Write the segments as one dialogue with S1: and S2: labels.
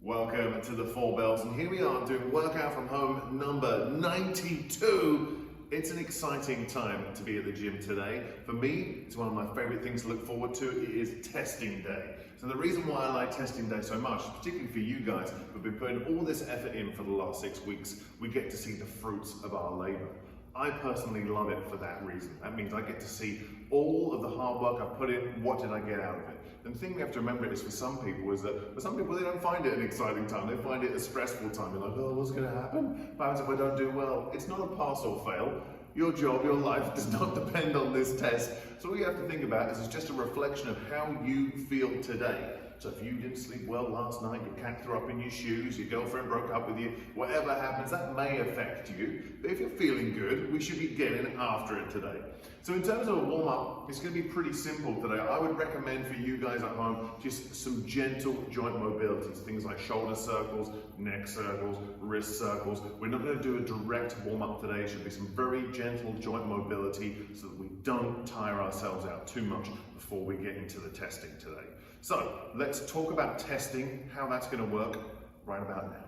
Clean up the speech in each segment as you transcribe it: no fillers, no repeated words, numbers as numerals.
S1: Welcome to the Four Bells, and here we are doing workout from home number 92. It's an exciting time to be at the gym today. For me, it's one of my favorite things to look forward to. It is testing day. So the reason why I like testing day so much, particularly for you guys who've been putting all this effort in for the last 6 weeks, we get to see the fruits of our labor. I personally love it for that reason. That means I get to see all of the hard work I put in, what did I get out of it? And the thing we have to remember is for some people is that for some people they don't find it an exciting time, they find it a stressful time. They're like, oh, what's gonna happen? What happens if I don't do well? It's not a pass or fail. Your job, your life does not depend on this test. So all you have to think about is it's just a reflection of how you feel today. So if you didn't sleep well last night, your cat threw up in your shoes, your girlfriend broke up with you, whatever happens, that may affect you. But if you're feeling good, we should be getting after it today. So in terms of a warm-up, it's going to be pretty simple today. I would recommend for you guys at home just some gentle joint mobilities, things like shoulder circles, neck circles, wrist circles. We're not going to do a direct warm-up today. It should be some very gentle joint mobility so that we don't tire ourselves out too much before we get into the testing today. So let's talk about testing, how that's going to work right about now.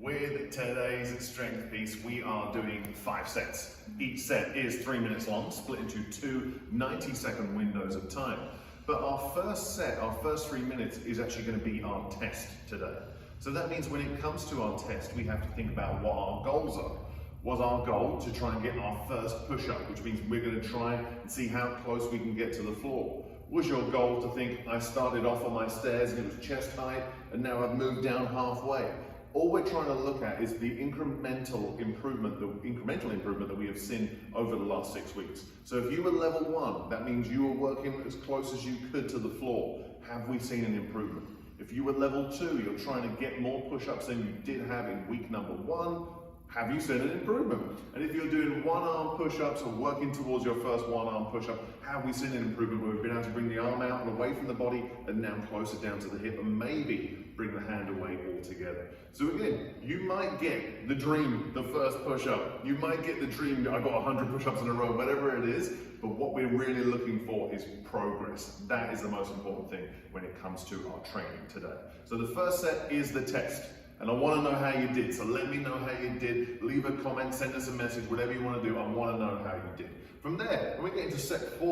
S1: With today's strength piece, we are doing 5 sets. Each set is 3 minutes long, split into two 90-second windows of time. But our first set, our first 3 minutes, is actually going to be our test today. So that means when it comes to our test, we have to think about what our goals are. Was our goal to try and get our first push-up, which means we're going to try and see how close we can get to the floor? Was your goal to think, I started off on my stairs and it was chest height, and now I've moved down halfway? All we're trying to look at is the incremental improvement that we have seen over the last 6 weeks. So if you were level 1, that means you were working as close as you could to the floor. Have we seen an improvement? If you were level 2, you're trying to get more push-ups than you did have in week number 1. Have you seen an improvement? And if you're doing one-arm push-ups or working towards your first one-arm push-up, have we seen an improvement where we've been able to bring the arm out and away from the body and now closer down to the hip and maybe bring the hand away altogether? So again, you might get the dream, the first push-up. You might get the dream, I got 100 push-ups in a row, whatever it is, but what we're really looking for is progress. That is the most important thing when it comes to our training today. So the first set is the test. And I want to know how you did, so let me know how you did. Leave a comment, send us a message, whatever you want to do, I want to know how you did. From there, when we get into set 2,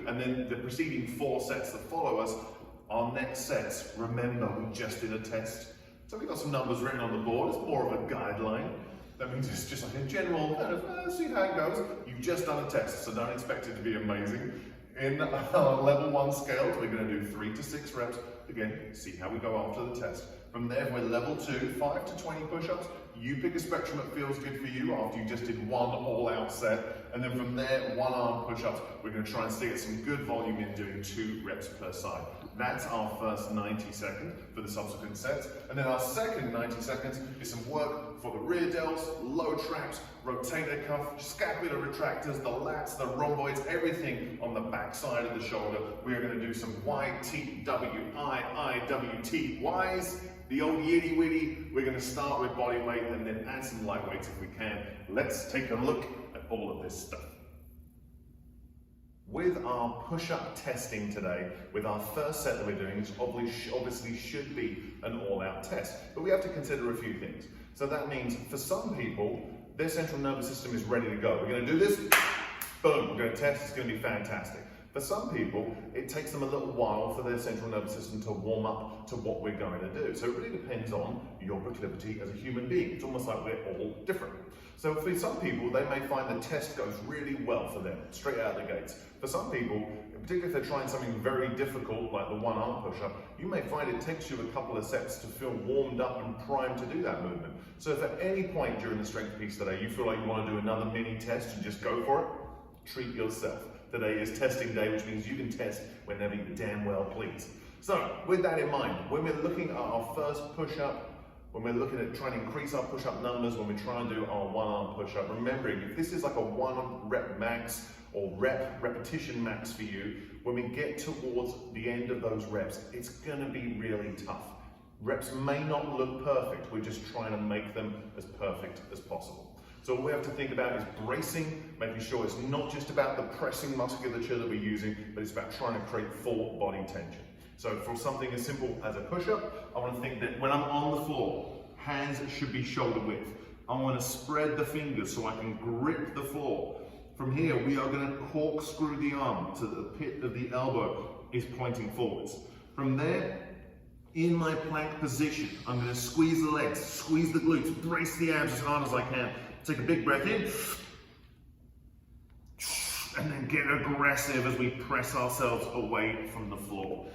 S1: and then the preceding 4 sets that follow us, our next sets, remember, we just did a test. So we've got some numbers written on the board, it's more of a guideline. That means it's just like a general kind of, see how it goes. You've just done a test, so don't expect it to be amazing. In our level 1 scales, we're going to do 3 to 6 reps. Again, see how we go after the test. From there, we're level 2, 5 to 20 push-ups. You pick a spectrum that feels good for you after you just did one all-out set. And then from there, one-arm push-ups. We're going to try and stick at some good volume in doing 2 reps per side. That's our first 90 seconds for the subsequent sets. And then our second 90 seconds is some work for the rear delts, low traps, rotator cuff, scapular retractors, the lats, the rhomboids, everything on the back side of the shoulder. We are going to do some YTWIIWTYs, the old yitty witty. We're going to start with body weight and then add some light weights if we can. Let's take a look at all of this stuff. With our push-up testing today, with our first set that we're doing, which obviously should be an all-out test, but we have to consider a few things. So that means for some people, their central nervous system is ready to go. We're going to do this, boom, we're going to test, it's going to be fantastic. For some people, it takes them a little while for their central nervous system to warm up to what we're going to do. So it really depends on your proclivity as a human being. It's almost like we're all different. So for some people, they may find the test goes really well for them, straight out of the gates. For some people, particularly if they're trying something very difficult, like the one-arm push-up, you may find it takes you a couple of sets to feel warmed up and primed to do that movement. So if at any point during the strength piece today, you feel like you want to do another mini test and just go for it, treat yourself. Today is testing day, which means you can test whenever you damn well please. So with that in mind, when we're looking at our first push-up, when we're looking at trying to increase our push-up numbers, when we try and do our one-arm push-up, remembering if this is like a 1 rep max or repetition max for you, when we get towards the end of those reps, it's gonna be really tough. Reps may not look perfect, we're just trying to make them as perfect as possible. So all we have to think about is bracing, making sure it's not just about the pressing musculature that we're using, but it's about trying to create full body tension. So for something as simple as a push-up, I want to think that when I'm on the floor, hands should be shoulder width. I want to spread the fingers so I can grip the floor. From here, we are going to corkscrew the arm to the pit of the elbow is pointing forwards. From there, in my plank position, I'm going to squeeze the legs, squeeze the glutes, brace the abs as hard as I can. Take a big breath in, and then get aggressive as we press ourselves away from the floor.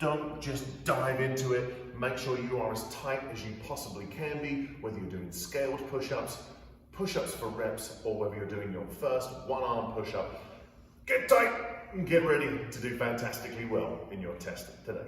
S1: Don't just dive into it. Make sure you are as tight as you possibly can be, whether you're doing scaled push-ups, push-ups for reps, or whether you're doing your first one-arm push-up. Get tight and get ready to do fantastically well in your test today.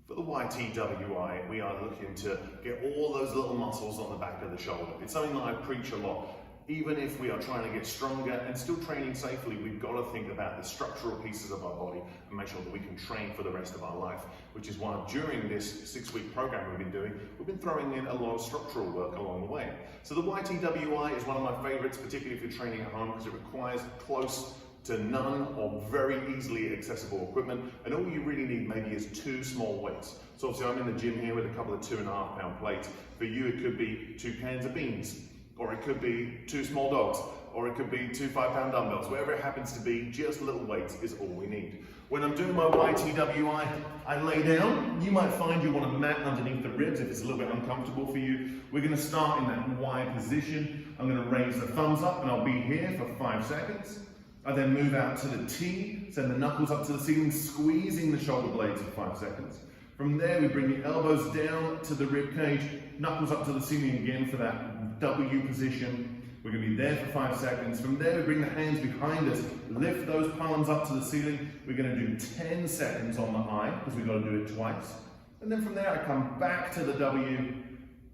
S1: For the YTWI, we are looking to get all those little muscles on the back of the shoulder. It's something that I preach a lot. Even if we are trying to get stronger and still training safely, we've got to think about the structural pieces of our body and make sure that we can train for the rest of our life, which is why during this 6-week program we've been doing, we've been throwing in a lot of structural work along the way. So the YTWI is one of my favorites, particularly if you're training at home, because it requires close to none or very easily accessible equipment, and all you really need maybe is 2 small weights. So obviously I'm in the gym here with a couple of 2.5 pound plates. For you it could be 2 cans of beans, or it could be 2 small dogs, or it could be 2 5-pound dumbbells. Whatever it happens to be, just little weights is all we need. When I'm doing my YTWI, I lay down. You might find you want a mat underneath the ribs if it's a little bit uncomfortable for you. We're gonna start in that Y position. I'm gonna raise the thumbs up and I'll be here for 5 seconds. I then move out to the T, send the knuckles up to the ceiling, squeezing the shoulder blades for 5 seconds. From there, we bring the elbows down to the rib cage, knuckles up to the ceiling again for that W position. We're going to be there for 5 seconds. From there, we bring the hands behind us, lift those palms up to the ceiling. We're going to do 10 seconds on the I, because we've got to do it twice. And then from there, I come back to the W,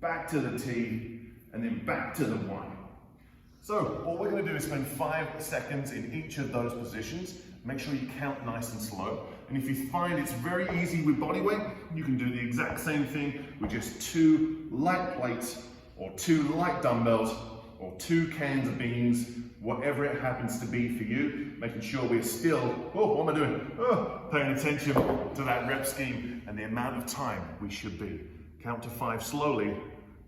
S1: back to the T, and then back to the Y. So what we're going to do is spend 5 seconds in each of those positions. Make sure you count nice and slow. And if you find it's very easy with body weight, you can do the exact same thing with just 2 light plates or 2 light dumbbells or 2 cans of beans, whatever it happens to be for you, making sure we're still, what am I doing? Paying attention to that rep scheme and the amount of time we should be. Count to 5 slowly,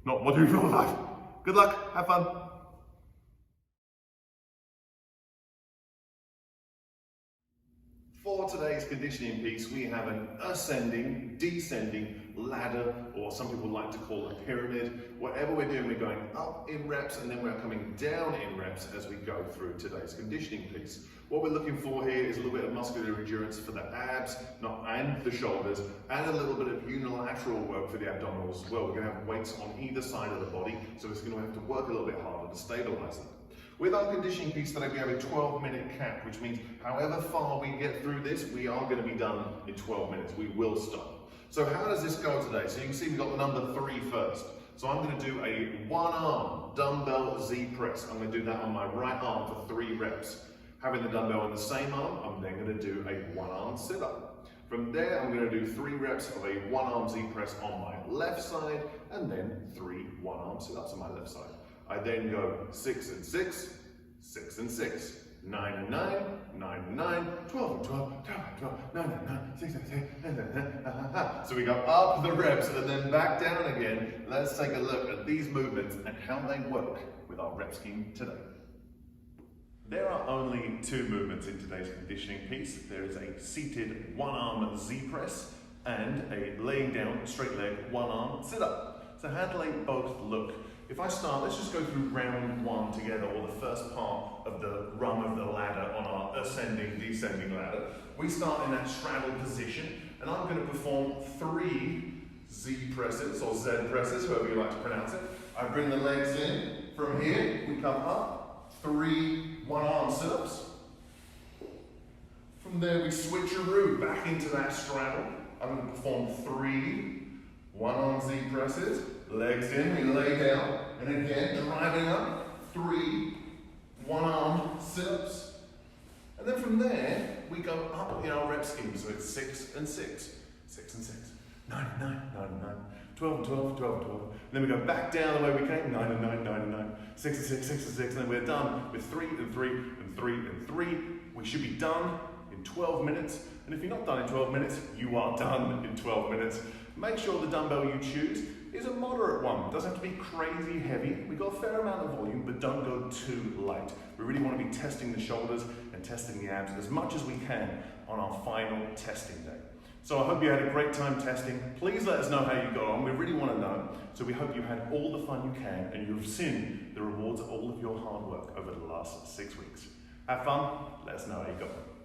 S1: not what do we feel like. Good luck, have fun. For today's conditioning piece, we have an ascending, descending ladder, or some people like to call a pyramid. Whatever we're doing, we're going up in reps and then we're coming down in reps as we go through today's conditioning piece. What we're looking for here is a little bit of muscular endurance for the abs and the shoulders, and a little bit of unilateral work for the abdominals as well. We're going to have weights on either side of the body, so it's going to have to work a little bit harder to stabilize them. With our conditioning piece today, we have a 12-minute cap, which means however far we get through this, we are going to be done in 12 minutes. We will stop. So how does this go today? So you can see we've got the number 3 first. So I'm going to do a 1-arm dumbbell Z press. I'm going to do that on my right arm for 3 reps. Having the dumbbell on the same arm, I'm then going to do a 1-arm sit-up. From there, I'm going to do 3 reps of a 1-arm Z press on my left side, and then 3 1-arm sit-ups on my left side. I then go 6 and 6, 6 and 6, 9 and 9, 9 and 9, 12 and 12, 12 and 12, 9 and 9, 6 and 6, and so we go up the reps and then back down again. Let's take a look at these movements and how they work with our rep scheme today. There are only 2 movements in today's conditioning piece. There is a seated 1-arm Z press and a laying down straight leg 1-arm sit-up. So how do they both look? If I start, let's just go through round 1 together, or the first part of the rung of the ladder on our ascending, descending ladder. We start in that straddle position, and I'm going to perform 3 Z presses, or Z presses, however you like to pronounce it. I bring the legs in. From here, we come up, 3 1-arm sit-ups. From there, we switcheroo back into that straddle. I'm going to perform 3 1-arm Z presses. Legs in, we lay down, and again, driving up, 3 1-arm sit-ups. And then from there, we go up in our rep scheme, so it's 6 and 6, 6 and 6, 9 and 9, 9 and 9, 12 and 12, 12 and 12. And then we go back down the way we came, 9 and 9, 9 and 9, 6 and 6, 6 and 6, and then we're done with 3 and 3 and 3 and 3. We should be done in 12 minutes. And if you're not done in 12 minutes, you are done in 12 minutes. Make sure the dumbbell you choose is a moderate one. It doesn't have to be crazy heavy. We've got a fair amount of volume, but don't go too light. We really want to be testing the shoulders and testing the abs as much as we can on our final testing day. So I hope you had a great time testing. Please let us know how you got on. We really want to know. So we hope you had all the fun you can and you've seen the rewards of all of your hard work over the last 6 weeks. Have fun. Let us know how you got on.